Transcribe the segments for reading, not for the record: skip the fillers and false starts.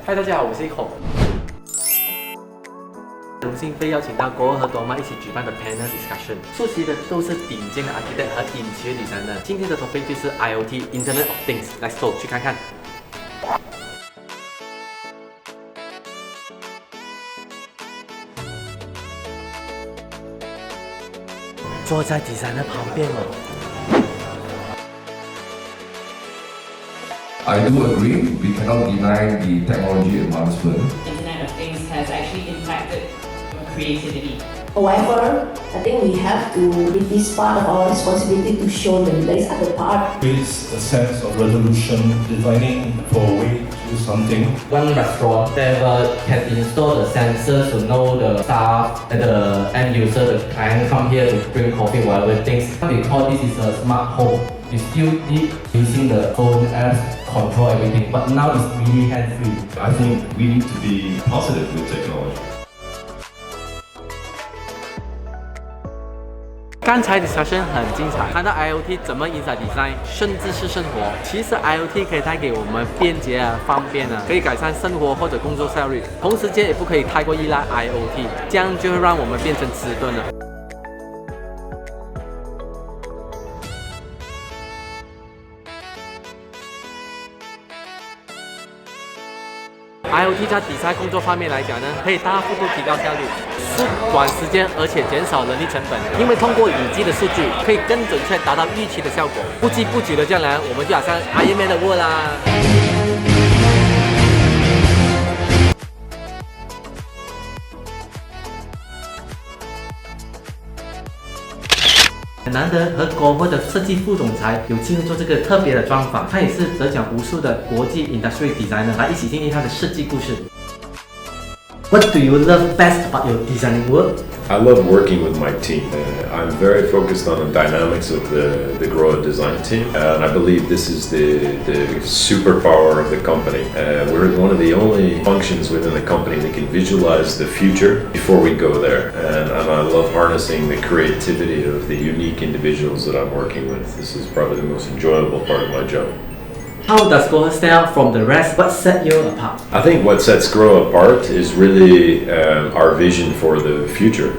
嗨，大家好，我是Grohe。荣幸被邀请到Grohe和Doma一起举办的 panel discussion， 出席的都是顶尖的 architect 和interior designer。今天的 topic 就是 IOT Internet of Things。Let's go 去看看。坐在designer旁边哦。I do agree, we cannot deny the technology advancement. Internet of Things has actually impacted creativity. However, I think we have to, it is part of our responsibility to show them there is other part. Creates a sense of resolution, designing for a way to do something. One restaurant never can install the sensors to know the staff and the end user, the client come here to bring coffee, whatever things. We call this is a smart home. You still need using the phone apps control everything, but now it's really hands-free. I think we need to be positive with technology. 刚才 discussion 很精彩，看到 IOT 怎么影响 design， 甚至是生活。其实 IOT 可以带给我们便捷啊、方便啊，可以改善生活或者工作效率。同时间也不可以太过依赖 IOT， 这样就会让我们变成迟钝了。IOT 在design工作方面来讲呢，可以大幅度提高效率，缩短时间，而且减少人力成本。因为通过累积的数据，可以更准确达到预期的效果。不疾不徐的将来，我们就好像 Iron Man 的握啦。很难得和Grohe的设计副总裁有机会做这个特别的专访，他也是得奖无数的国际 industry designer， 来一起听听他的设计故事。What do you love best about your designing work? I love working with my team. I'm very focused on the dynamics of the Grohe design team, and I believe this is the superpower of the company. We're one of the only functions within the company that can visualize the future before we go there, and I love harnessing the creativity of the unique individuals that I'm working with. This is probably the most enjoyable part of my job. How does Grohe stand out from the rest? What sets you apart? I think what sets Grohe apart is really our vision for the future.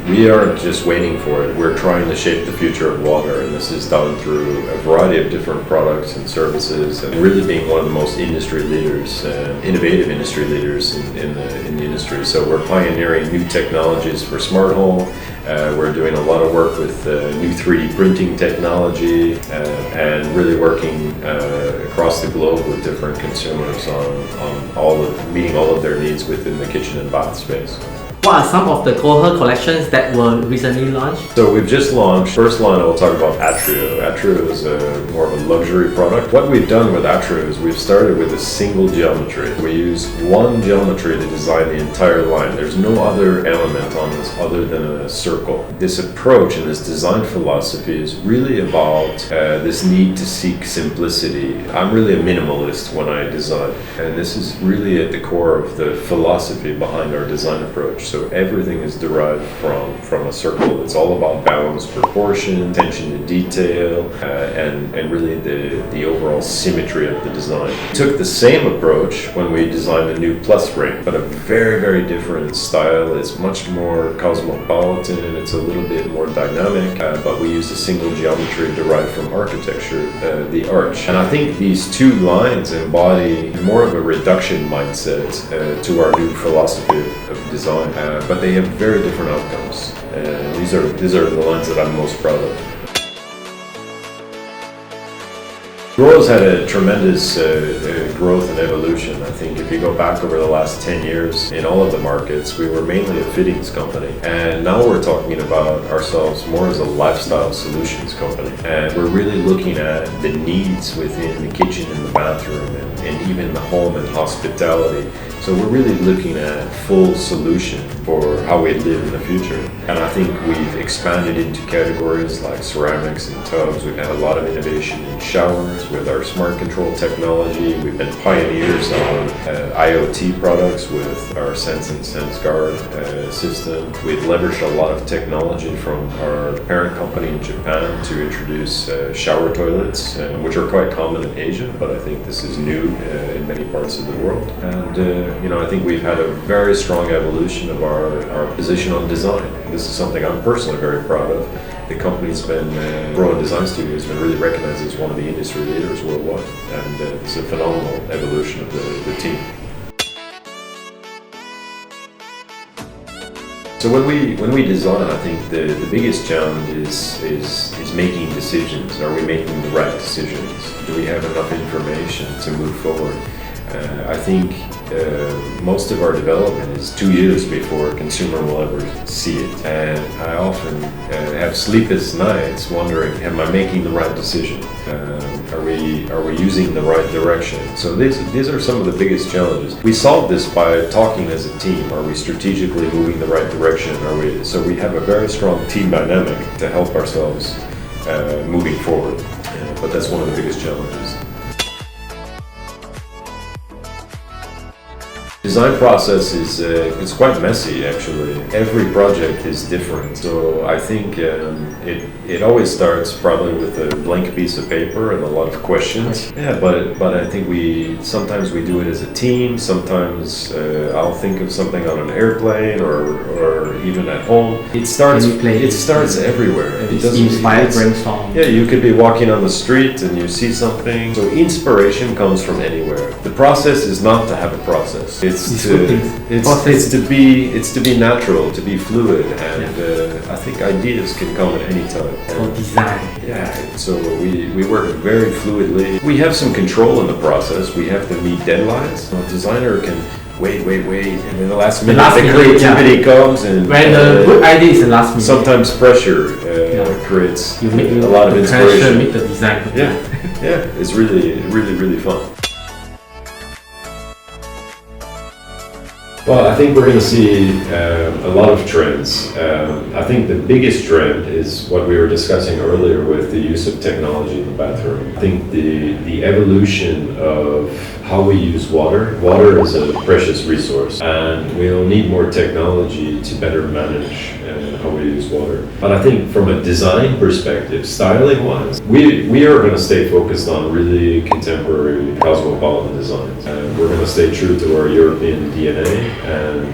We aren't just waiting for it, we're trying to shape the future of water, and this is done through a variety of different products and services, and really being one of the most industry leaders, innovative industry leaders in the industry. So we're pioneering new technologies for smart home. We're doing a lot of work with new 3D printing technology and really working across the globe with different consumers on meeting all of their needs within the kitchen and bath space. What are some of the Grohe collections that were recently launched? So we've just launched, first line I will talk about Atrio. Atrio is more of a luxury product. What we've done with Atrio is we've started with a single geometry. We use one geometry to design the entire line. There's no other element on this other than a circle. This approach and this design philosophy is really about this need to seek simplicity. I'm really a minimalist when I design, and this is really at the core of the philosophy behind our design approach. So everything is derived from a circle. It's all about balance, proportion, attention to detail, and really the overall symmetry of the design. We took the same approach when we designed the new Plus frame, but a very, very different style. It's much more cosmopolitan, it's a little bit more dynamic, but we used a single geometry derived from architecture, the arch. And I think these two lines embody more of a reduction mindset to our new philosophy of design. But they have very different outcomes. These are the lines that I'm most proud of. Grohe's had a tremendous growth and evolution. I think if you go back over the last 10 years in all of the markets, we were mainly a fittings company. And now we're talking about ourselves more as a lifestyle solutions company. And we're really looking at the needs within the kitchen and the bathroom and even the home and hospitality. So we're really looking at full solution for how we live in the future. And I think we've expanded into categories like ceramics and tubs. We've had a lot of innovation in showers with our smart control technology. We've been pioneering pioneers on IoT products with our Sense and Sense Guard system. We've leveraged a lot of technology from our parent company in Japan to introduce shower toilets, which are quite common in Asia, but I think this is new in many parts of the world. And I think we've had a very strong evolution of our position on design. This is something I'm personally very proud of. The company's been, Grohe Design Studio has been really recognized as one of the industry leaders worldwide, and it's a phenomenal evolution of the team. So when we design, I think the biggest challenge is making decisions. Are we making the right decisions? Do we have enough information to move forward? I think most of our development is 2 years before a consumer will ever see it. And I often have sleepless nights wondering, am I making the right decision? Are we using the right direction? So these are some of the biggest challenges. We solve this by talking as a team. Are we strategically moving the right direction? So we have a very strong team dynamic to help ourselves moving forward. But that's one of the biggest challenges. Design process is it's quite messy actually. Every project is different, so I think it always starts probably with a blank piece of paper and a lot of questions. Yeah, but I think sometimes we do it as a team. Sometimes I'll think of something on an airplane or even at home. It starts everywhere. It's inspired brainstorm. Yeah, you could be walking on the street and you see something. So inspiration comes from anywhere. The process is not to have a process. It's to be natural, to be fluid, and I think ideas can come at any time. For design. Yeah, so we work very fluidly. We have some control in the process. We have to meet deadlines. So a designer can wait, and then the last minute creativity comes, and when the good idea is the last minute. Sometimes pressure creates a lot of inspiration. Meet the design. Yeah, it's really fun. Well, I think we're going to see a lot of trends. I think the biggest trend is what we were discussing earlier with the use of technology in the bathroom. I think the evolution of how we use water. Water is a precious resource, and we'll need more technology to better manage how we use water. But I think from a design perspective, styling-wise, we are going to stay focused on really contemporary cosmopolitan designs. We're going to stay true to our European DNA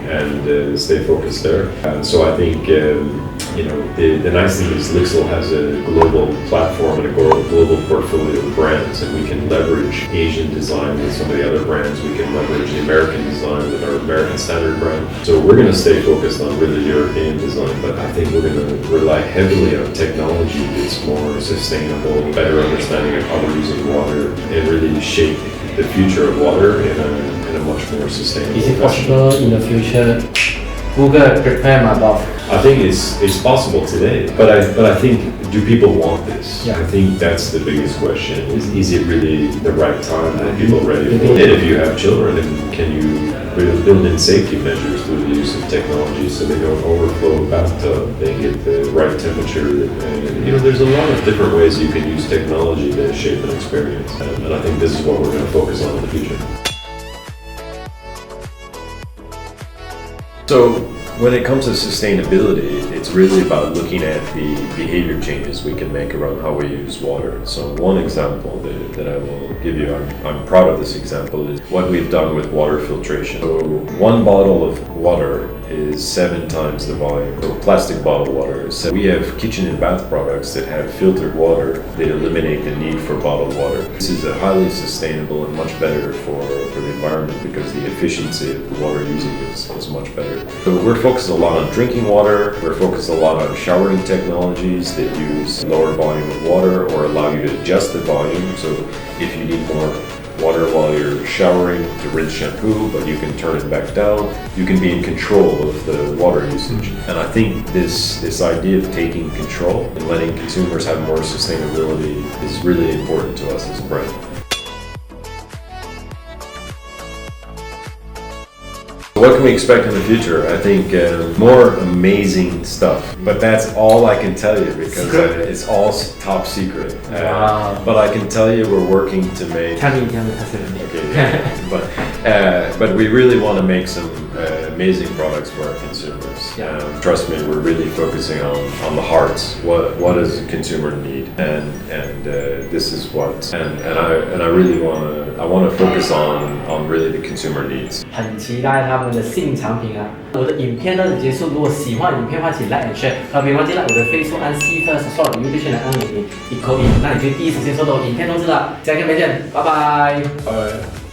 and stay focused there. So I think the nice thing is Lixil has a global platform and a global portfolio of brands, and we can leverage Asian design with some of the other brands. We can leverage the American design with our American Standard brand. So we're going to stay focused on really European design, but I think we're going to rely heavily on technology that's more sustainable, better understanding of how we're using water, and really shape the future of water in a much more sustainable Is it possible in the future Google prepare my bath? I think it's possible today, but I think, do people want this? Yeah. I think that's the biggest question. Is it really the right time? Are people ready for it? If you have children, then can you build in safety measures through the use of technology so they don't overflow a bathtub, they get the right temperature? And, there's a lot of different ways you can use technology to shape an experience, and I think this is what we're going to focus on in the future. So when it comes to sustainability, it's really about looking at the behavior changes we can make around how we use water. So one example that I will give you, I'm proud of this example, is what we've done with water filtration. So one bottle of water is 7 times the volume. So plastic bottled water. So we have kitchen and bath products that have filtered water that eliminate the need for bottled water. This is a highly sustainable and much better for the environment because the efficiency of the water using is much better. So we're focused a lot on drinking water. We're focused a lot on showering technologies that use lower volume of water or allow you to adjust the volume. So if you need more water while you're showering to rinse shampoo, but you can turn it back down. You can be in control of the water usage. And I think this idea of taking control and letting consumers have more sustainability is really important to us as a brand. What can we expect in the future? I think more amazing stuff. But that's all I can tell you because it's all top secret. Wow. But I can tell you we're working to make. Tell me. Okay, yeah. But we really want to make some amazing products for our consumers. Yeah. Trust me, we're really focusing on the hearts. What does the consumer need? And this is what. And I really want to focus on really the consumer needs. 很期待他们的新产品啊！我的影片到此结束，如果喜欢影片，欢迎 like and share， 然后别忘记了我的 Facebook 按 C first， 所有 YouTube 圈按1，那你就第一时间收到影片通知了。下期再见，拜拜。Bye.